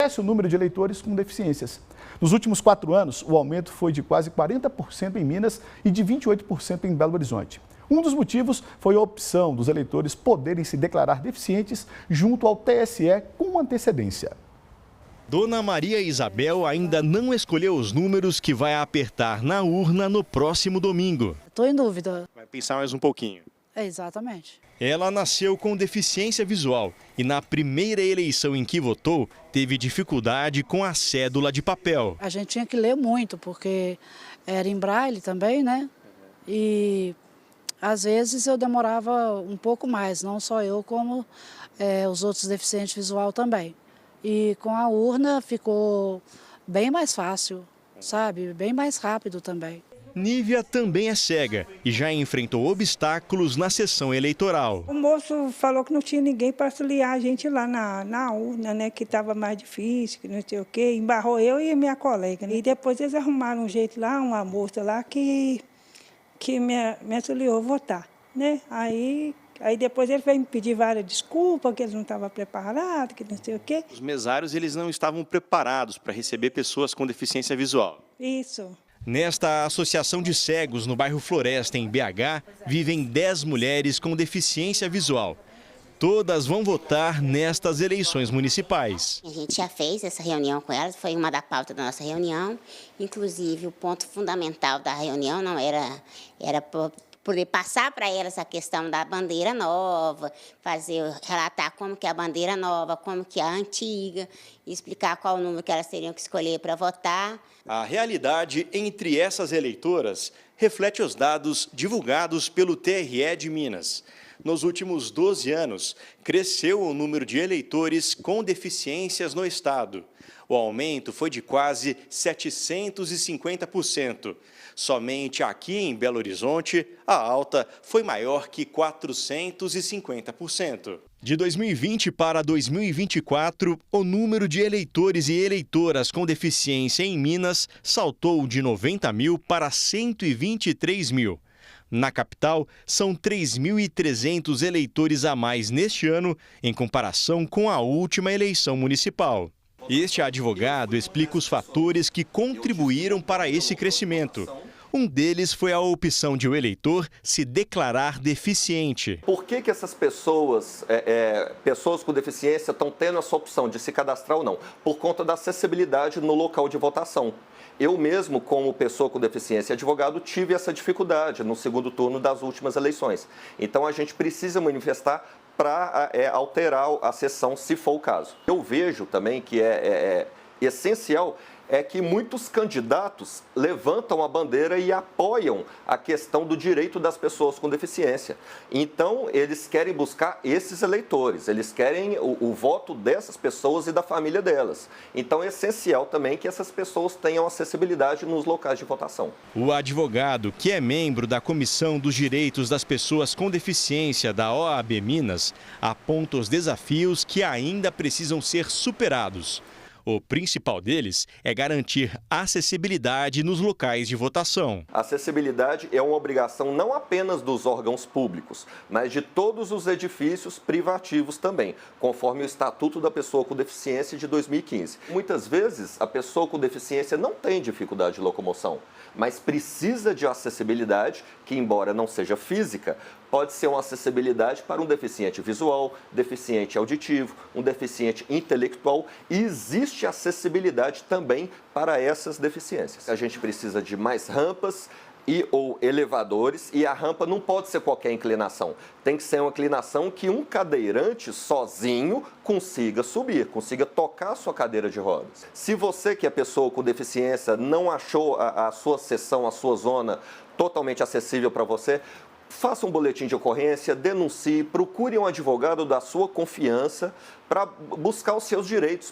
Cresce o número de eleitores com deficiências. Nos últimos 4 anos, o aumento foi de quase 40% em Minas e de 28% em Belo Horizonte. Um dos motivos foi a opção dos eleitores poderem se declarar deficientes junto ao TSE com antecedência. Dona Maria Isabel ainda não escolheu os números que vai apertar na urna no próximo domingo. Estou em dúvida. Vai pensar mais um pouquinho. Exatamente. Ela nasceu com deficiência visual e na primeira eleição em que votou, teve dificuldade com a cédula de papel. A gente tinha que ler muito, porque era em braille também, né? E às vezes eu demorava um pouco mais, não só eu, como os outros deficientes visual também. E com a urna ficou bem mais fácil, sabe? Bem mais rápido também. Nívia também é cega e já enfrentou obstáculos na sessão eleitoral. O moço falou que não tinha ninguém para auxiliar a gente lá na urna, né? Que estava mais difícil, que não sei o quê. Embarrou eu e minha colega, né? E depois eles arrumaram um jeito lá, uma moça lá que me auxiliou a votar, né? Aí depois ele veio me pedir várias desculpas, que eles não estavam preparados, que não sei o quê. Os mesários eles não estavam preparados para receber pessoas com deficiência visual. Isso. Nesta associação de cegos no bairro Floresta, em BH, vivem 10 mulheres com deficiência visual. Todas vão votar nestas eleições municipais. A gente já fez essa reunião com elas, foi uma da pauta da nossa reunião. Inclusive, o ponto fundamental da reunião não era poder passar para elas a questão da bandeira nova, relatar como que é a bandeira nova, como que é a antiga, explicar qual o número que elas teriam que escolher para votar. A realidade entre essas eleitoras reflete os dados divulgados pelo TRE de Minas. Nos últimos 12 anos, cresceu o número de eleitores com deficiências no estado. O aumento foi de quase 750%. Somente aqui em Belo Horizonte, a alta foi maior que 450%. De 2020 para 2024, o número de eleitores e eleitoras com deficiência em Minas saltou de 90 mil para 123 mil. Na capital, são 3.300 eleitores a mais neste ano, em comparação com a última eleição municipal. Este advogado explica os fatores que contribuíram para esse crescimento. Um deles foi a opção de o eleitor se declarar deficiente. Por que essas pessoas com deficiência estão tendo essa opção de se cadastrar ou não? Por conta da acessibilidade no local de votação. Eu mesmo, como pessoa com deficiência e advogado, tive essa dificuldade no segundo turno das últimas eleições. Então a gente precisa manifestar para alterar a sessão, se for o caso. Eu vejo também que é essencial que muitos candidatos levantam a bandeira e apoiam a questão do direito das pessoas com deficiência. Então, eles querem buscar esses eleitores, eles querem o voto dessas pessoas e da família delas. Então, é essencial também que essas pessoas tenham acessibilidade nos locais de votação. O advogado, que é membro da Comissão dos Direitos das Pessoas com Deficiência da OAB Minas, aponta os desafios que ainda precisam ser superados. O principal deles é garantir acessibilidade nos locais de votação. A acessibilidade é uma obrigação não apenas dos órgãos públicos, mas de todos os edifícios privativos também, conforme o Estatuto da Pessoa com Deficiência de 2015. Muitas vezes, a pessoa com deficiência não tem dificuldade de locomoção, mas precisa de acessibilidade, que embora não seja física, pode ser uma acessibilidade para um deficiente visual, deficiente auditivo, um deficiente intelectual, e existe acessibilidade também para essas deficiências. A gente precisa de mais rampas ou elevadores, e a rampa não pode ser qualquer inclinação. Tem que ser uma inclinação que um cadeirante sozinho consiga subir, consiga tocar a sua cadeira de rodas. Se você, que é pessoa com deficiência, não achou a sua seção, a sua zona totalmente acessível para você, faça um boletim de ocorrência, denuncie, procure um advogado da sua confiança para buscar os seus direitos.